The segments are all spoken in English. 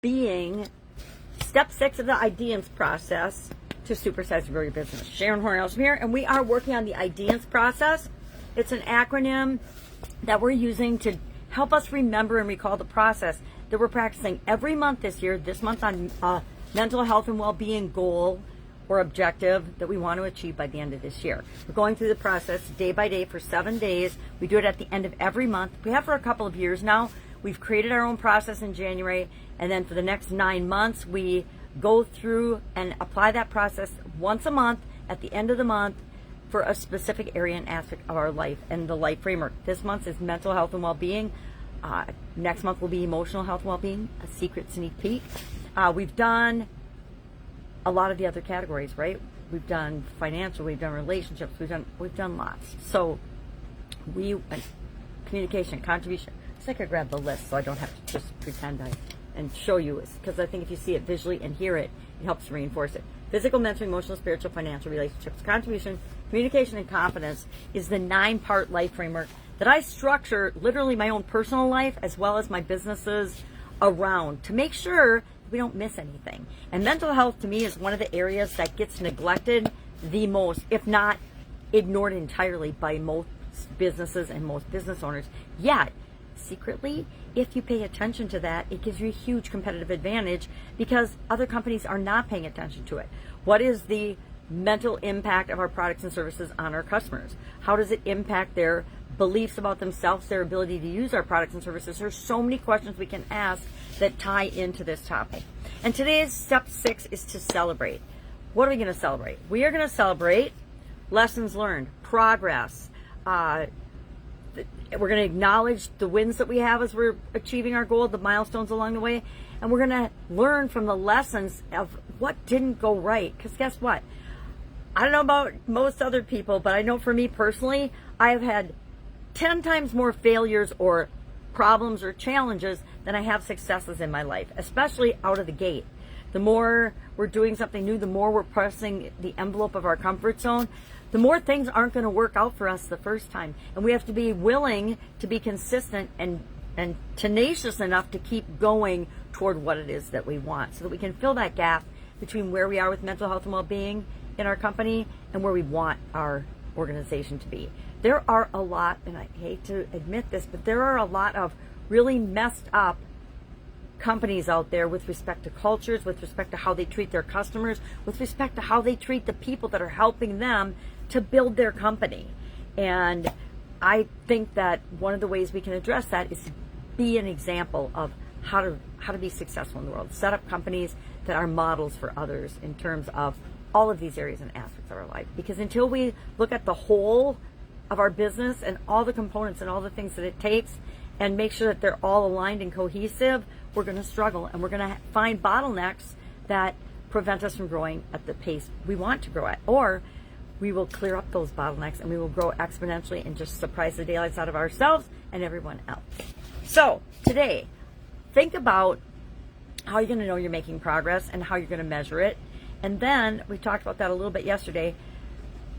being step 6 of the IDEANCE process to supersize and grow your business. Sharon Hornell here, and we are working on the IDEANCE process. It's an acronym that we're using to help us remember and recall the process that we're practicing every month this year, this month on mental health and well-being goal or objective that we want to achieve by the end of this year. We're going through the process day by day for 7 days. We do it at the end of every month. We have for a couple of years now. We've created our own process in January, and then for the next 9 months, we go through and apply that process once a month at the end of the month for a specific area and aspect of our life and the life framework. This month is mental health and well-being. Next month will be emotional health and well-being, a secret sneak peek. We've done a lot of the other categories, right? We've done financial, we've done relationships, we've done lots. So communication, contribution. So I could grab the list so I don't have to just pretend and show you, because I think if you see it visually and hear it, it helps reinforce it. Physical, mental, emotional, spiritual, financial, relationships, contribution, communication, and confidence is the 9-part life framework that I structure literally my own personal life as well as my businesses around to make sure we don't miss anything. And mental health to me is one of the areas that gets neglected the most, if not ignored entirely by most businesses and most business owners. Yet, secretly, if you pay attention to that, it gives you a huge competitive advantage because other companies are not paying attention to it. What is the mental impact of our products and services on our customers? How does it impact their beliefs about themselves, their ability to use our products and services? There's so many questions we can ask that tie into this topic. And today's step 6 is to celebrate. What are we going to celebrate? We are going to celebrate lessons learned, progress. We're going to acknowledge the wins that we have as we're achieving our goal, the milestones along the way, and we're going to learn from the lessons of what didn't go right. Because guess what? I don't know about most other people, but I know for me personally, I have had 10 times more failures or problems or challenges than I have successes in my life, especially out of the gate. The more we're doing something new, the more we're pressing the envelope of our comfort zone, the more things aren't going to work out for us the first time. And we have to be willing to be consistent and tenacious enough to keep going toward what it is that we want so that we can fill that gap between where we are with mental health and well-being in our company and where we want our organization to be. There are a lot, and I hate to admit this, but there are a lot of really messed up companies out there with respect to cultures, with respect to how they treat their customers, with respect to how they treat the people that are helping them to build their company. And I think that one of the ways we can address that is to be an example of how to be successful in the world. Set up companies that are models for others in terms of all of these areas and aspects of our life. Because until we look at the whole of our business and all the components and all the things that it takes and make sure that they're all aligned and cohesive, we're going to struggle and we're going to find bottlenecks that prevent us from growing at the pace we want to grow at. Or we will clear up those bottlenecks and we will grow exponentially and just surprise the daylights out of ourselves and everyone else. So today, think about how you're going to know you're making progress and how you're going to measure it. And then, we talked about that a little bit yesterday,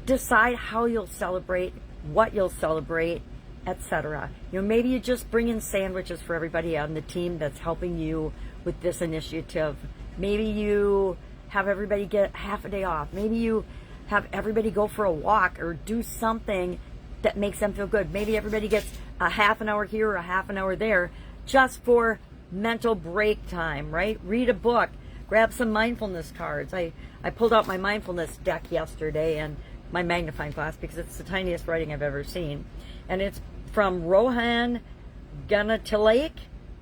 decide how you'll celebrate, what you'll celebrate, etc. Maybe you just bring in sandwiches for everybody on the team that's helping you with this initiative. Maybe you have everybody get half a day off. Maybe you have everybody go for a walk or do something that makes them feel good. Maybe everybody gets a half an hour here or a half an hour there just for mental break time, right? Read a book, grab some mindfulness cards. I pulled out my mindfulness deck yesterday and my magnifying glass because it's the tiniest writing I've ever seen. And it's from Rohan Ganatilaik.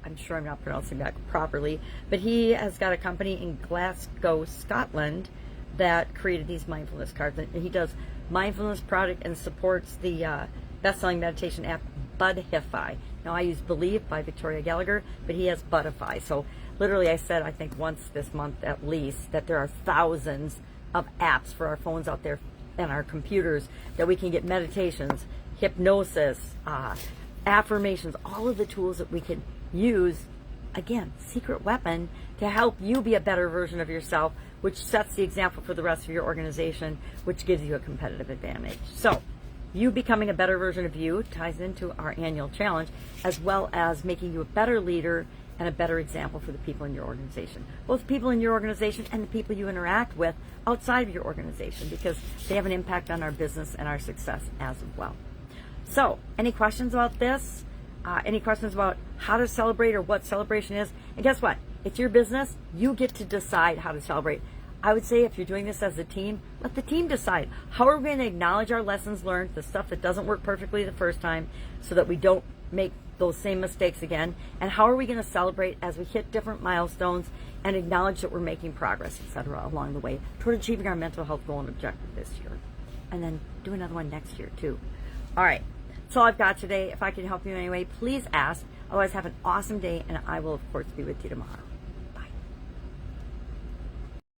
I'm sure I'm not pronouncing that properly, but he has got a company in Glasgow, Scotland that created these mindfulness cards. And he does mindfulness product and supports the best-selling meditation app Budify. Now I use Believe by Victoria Gallagher, but he has Budify. So literally I said, I think once this month at least, that there are thousands of apps for our phones out there and our computers that we can get meditations, hypnosis, affirmations, all of the tools that we can use, again, secret weapon to help you be a better version of yourself, which sets the example for the rest of your organization, which gives you a competitive advantage. So you becoming a better version of you ties into our annual challenge, as well as making you a better leader and a better example for the people in your organization, both people in your organization and the people you interact with outside of your organization, because they have an impact on our business and our success as well. So, any questions about this? Any questions about how to celebrate or what celebration is? And guess what? It's your business. You get to decide how to celebrate. I would say if you're doing this as a team, let the team decide. How are we going to acknowledge our lessons learned, the stuff that doesn't work perfectly the first time, so that we don't make those same mistakes again? And how are we going to celebrate as we hit different milestones and acknowledge that we're making progress, etc., along the way toward achieving our mental health goal and objective this year? And then do another one next year, too. All right. That's all I've got today. If I can help you in any way, please ask. Otherwise, have an awesome day, and I will, of course, be with you tomorrow.